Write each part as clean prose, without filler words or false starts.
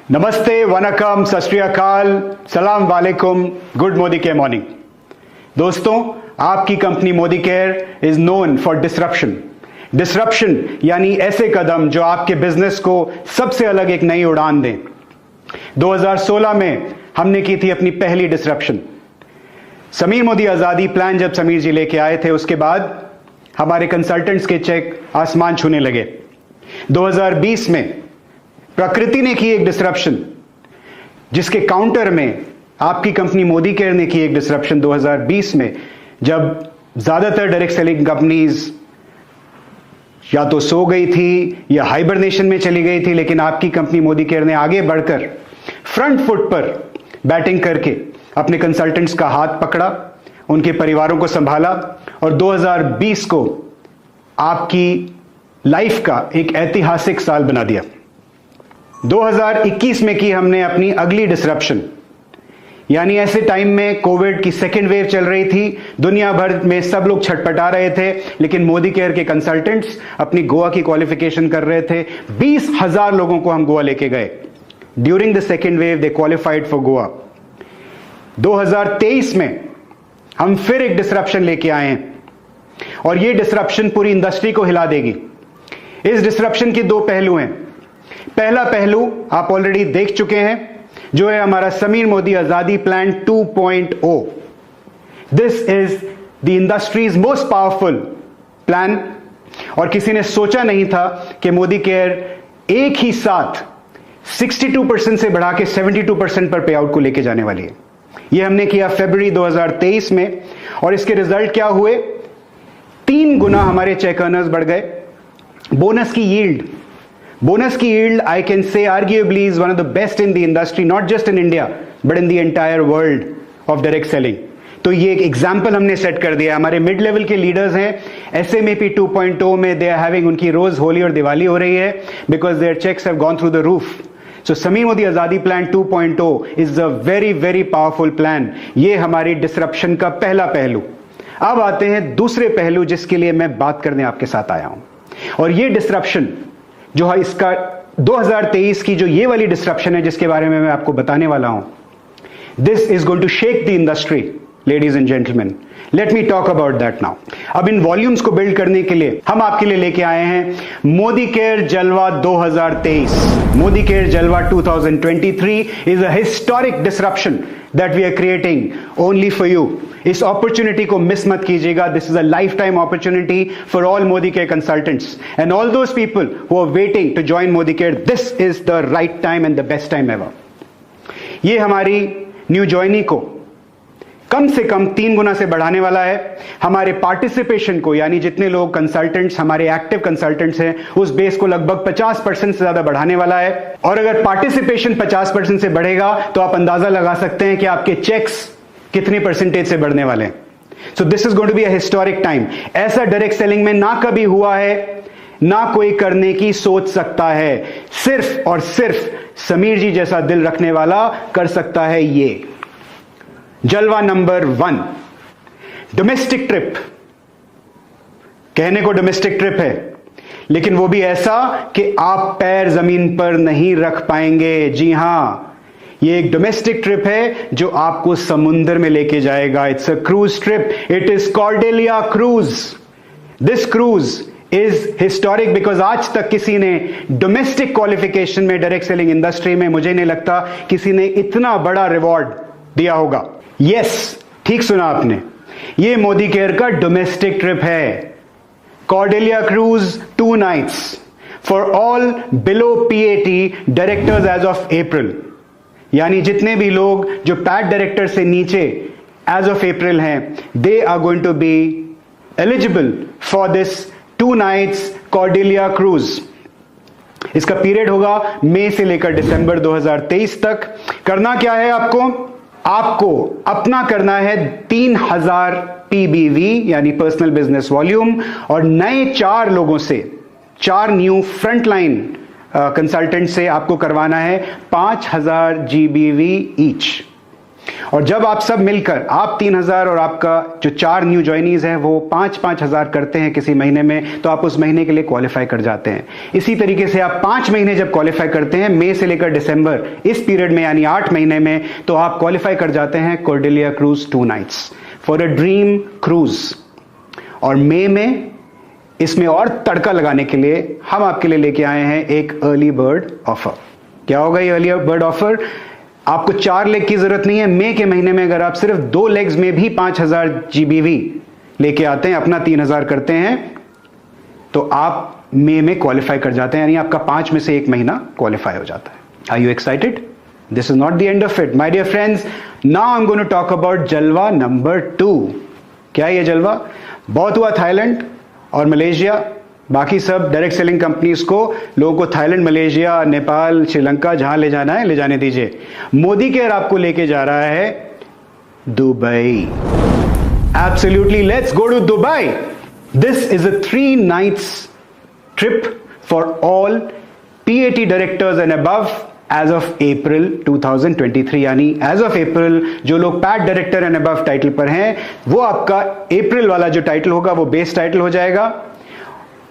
नमस्ते, वनकम, सत श्री अकाल, सलाम वालेकुम, गुड मोदी केयर मॉर्निंग। दोस्तों, आपकी company Modi care is known for disruption. Disruption यानी ऐसे कदम जो आपके बिजनेस को सबसे अलग एक नई उड़ान दें। 2016 में हमने की थी अपनी पहली डिसरप्शन। समीर मोदी आजादी प्लान जब समीर जी लेके आए थे, उसके बाद हमारे कंसल्टेंट्स के चेक आसमान छूने लगे। 2020 में प्रकृति ने की एक डिसरप्शन, जिसके काउंटर में आपकी कंपनी मोदी केयर ने की एक डिसरप्शन 2020 में, जब ज्यादातर डायरेक्ट सेलिंग कंपनीज या तो सो गई थी या हाइबरनेशन में चली गई थी, लेकिन आपकी कंपनी मोदी केयर ने आगे बढ़कर फ्रंट फुट पर बैटिंग करके अपने कंसल्टेंट्स का हाथ पकड़ा, उनके परिवारों को संभाला और 2020 को आपकी लाइफ का एक ऐतिहासिक साल बना दिया। 2021 में की हमने अपनी अगली डिसरप्शन, यानी ऐसे टाइम में कोविड की सेकेंड वेव चल रही थी, दुनिया भर में सब लोग छटपटा रहे थे, लेकिन मोदी केयर के कंसल्टेंट्स अपनी गोवा की क्वालिफिकेशन कर रहे थे। 20,000 लोगों को हम गोवा लेके गए। During the second wave they qualified for Goa. 2023 में हम फिर एक डिसरप्शन लेके आए हैं और यह डिसरप्शन पूरी इंडस्ट्री को हिला देगी। इस डिसरप्शन के दो पहलू हैं। पहला पहलू आप ऑलरेडी देख चुके हैं, जो है हमारा Sameer Modi Azadi plan 2.0। This is the industries most powerful plan और किसी ने सोचा नहीं था कि मोदी केयर एक ही साथ 62% से बढ़ा के 72% पर पे आउट को लेके जाने वाली है। यह हमने किया फरवरी 2023 में और इसके रिजल्ट क्या हुए? 3 गुना हमारे चेक अर्नर्स बढ़ गए। बोनस की yield, I can say arguably is one of the best in the industry, not just in India, but in the entire world of direct selling. तो ये एक एग्जाम्पल हमने सेट कर दिया। हमारे मिड लेवल के लीडर्स हैं, SMAP 2.0 में दे आर हैविंग, उनकी रोज होली और दिवाली हो रही है, because their cheques have gone through the roof. So Sameer Modi Azadi plan 2.0 is a very very powerful plan. ये हमारी डिसरप्शन का पहला पहलू। अब आते हैं दूसरे पहलू, जिसके लिए मैं बात करने आपके साथ आया हूं। और ये डिसरप्शन जो है, इसका 2023 की जो ये वाली डिसरप्शन है, जिसके बारे में मैं आपको बताने वाला हूं, this is going to shake the industry, ladies and gentleman. Let me talk about that now. अब इन वॉल्यूम्स को बिल्ड करने के लिए हम आपके लिए लेके आए हैं Modi care Jalwa 2023। Modi care Jalwa 2023 is a historic disruption that we are creating only for you. इस अपॉर्चुनिटी को मिस मत कीजिएगा। This is a life time opportunity for all Modi care consultants and all those people who are waiting to join Modi care. This is the right time and the best time ever. ये हमारी new joinee को कम से कम 3 गुना से बढ़ाने वाला है। हमारे participation को, यानी जितने लोग कंसल्टेंट्स हमारे एक्टिव कंसल्टेंट्स हैं, उस बेस को लगभग 50% से ज्यादा बढ़ाने वाला है। और अगर पार्टिसिपेशन 50% से बढ़ेगा तो आप अंदाजा लगा सकते हैं कि आपके चेक्स कितने परसेंटेज से बढ़ने वाले हैं। So this is going to be a historic time. ऐसा डायरेक्ट सेलिंग में ना कभी हुआ है, ना कोई करने की सोच सकता है। सिर्फ और सिर्फ समीर जी जैसा दिल रखने वाला कर सकता है ये। जलवा नंबर 1, डोमेस्टिक ट्रिप। कहने को डोमेस्टिक ट्रिप है, लेकिन वो भी ऐसा कि आप पैर जमीन पर नहीं रख पाएंगे। जी हां, ये एक डोमेस्टिक ट्रिप है जो आपको समुद्र में लेके जाएगा। It's a cruise trip. It is Cordelia cruise. This cruise is historic because आज तक किसी ने डोमेस्टिक क्वालिफिकेशन में, डायरेक्ट सेलिंग इंडस्ट्री में, मुझे नहीं लगता किसी ने इतना बड़ा रिवॉर्ड दिया होगा। यस, ठीक सुना आपने, ये मोदी केयर का डोमेस्टिक ट्रिप है। Cordelia cruise 2 nights for all below PAT directors as of April. यानी जितने भी लोग जो पैट डायरेक्टर से नीचे एज ऑफ अप्रैल हैं, they are going to be eligible for this 2 nights Cordelia cruise. इसका पीरियड होगा मई से लेकर दिसंबर 2023 तक। करना क्या है आपको अपना करना है 3000 PBV यानी पर्सनल बिजनेस वॉल्यूम, और नए 4 लोगों से, 4 न्यू फ्रंटलाइन कंसल्टेंट से आपको करवाना है 5000 GBV ईच। और जब आप सब मिलकर आप 3,000 और आपका जो 4 न्यू ज्वाइनीज हैं वो 5-5 हजार करते हैं किसी महीने में, तो आप उस महीने के लिए क्वालिफाई कर जाते हैं। इसी तरीके से आप 5 महीने जब क्वालिफाई करते हैं, मई से लेकर दिसंबर, इस पीरियड में यानी 8 महीने में, तो आप क्वालिफाई कर जाते हैं Cordelia cruise 2 nights for a dream cruise. और मई में इसमें और तड़का लगाने के लिए हम आपके लिए लेके आए हैं एक अर्ली बर्ड ऑफर। क्या होगा ये अर्ली बर्ड ऑफर? आपको 4 लेग की जरूरत नहीं है। मई के महीने में अगर आप सिर्फ 2 लेग्स में भी 5,000 GBV लेके आते हैं, अपना 3,000 करते हैं, तो आप मई में क्वालिफाई कर जाते हैं, यानी आपका 5 में से 1 महीना क्वालिफाई हो जाता है। Are you excited? This is not the end of it my dear friends. Now I am going to talk about Jalwa number 2। क्या ये जलवा? बहुत हुआ थाईलैंड और मलेशिया, बाकी सब डायरेक्ट सेलिंग कंपनीज को, लोगों को थाईलैंड, मलेशिया, नेपाल, श्रीलंका, जहां ले जाना है ले जाने दीजिए। मोदी केयर आपको लेके जा रहा है Dubai. Absolutely, let's go to Dubai. This is a 3 nights trip for all PAT directors and above as of April 2023, यानी as of April जो लोग PAT director and above title पर हैं, वो आपका अप्रैल वाला जो टाइटल होगा वो बेस टाइटल हो जाएगा।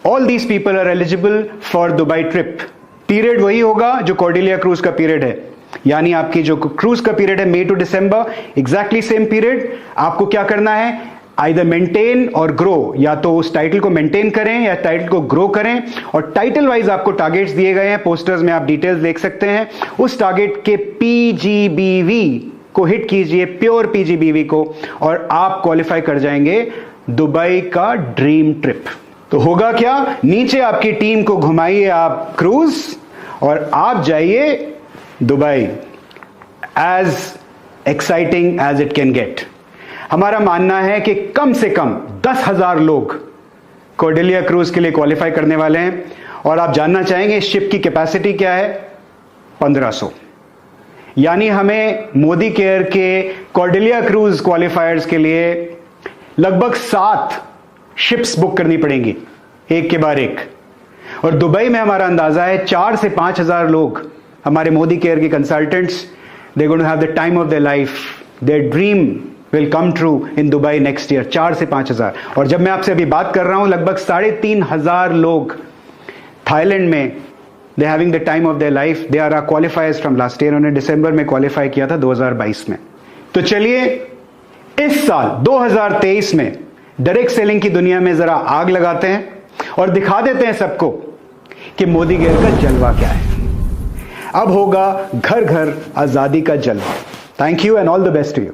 All these people are eligible for Dubai trip. Period वही होगा जो कॉर्डेलिया क्रूज का पीरियड है, यानी आपकी जो क्रूज का पीरियड है May to December, exactly same period. आपको क्या करना है? आइदर मेंटेन और ग्रो, या तो उस टाइटल को मेंटेन करें या टाइटल को ग्रो करें। और टाइटल वाइज आपको टारगेट्स दिए गए हैं, पोस्टर्स में आप डिटेल्स देख सकते हैं। उस टारगेट के PGBV को हिट कीजिए, प्योर PGBV को, और आप क्वालिफाई कर जाएंगे दुबई का ड्रीम ट्रिप। तो होगा क्या? नीचे आपकी टीम को घुमाइए आप क्रूज और आप जाइए Dubai. As exciting as it can get. हमारा मानना है कि कम से कम 10,000 लोग कॉर्डेलिया क्रूज के लिए क्वालिफाई करने वाले हैं। और आप जानना चाहेंगे इस शिप की कैपेसिटी क्या है? 1500। यानी हमें मोदी केयर के कॉर्डेलिया क्रूज क्वालिफायर्स के लिए लगभग 7 शिप्स बुक करनी पड़ेंगी, एक के बाद एक। और दुबई में हमारा अंदाजा है 4 से 5,000 लोग, हमारे मोदी केयर के consultants, they going to have the time of their life, their dream will come true in Dubai next year. 4 से 5,000। और जब मैं आपसे अभी बात कर रहा हूं, लगभग 3,500 लोग थाईलैंड में, they having the time of their life. They are qualifiers from last year. उन्होंने दिसंबर में क्वालिफाई किया था 2022 में। तो चलिए इस साल 2023 में डायरेक्ट सेलिंग की दुनिया में जरा आग लगाते हैं और दिखा देते हैं सबको कि मोदी केयर का जलवा क्या है। अब होगा घर घर आजादी का जलवा। Thank you and all the best to you.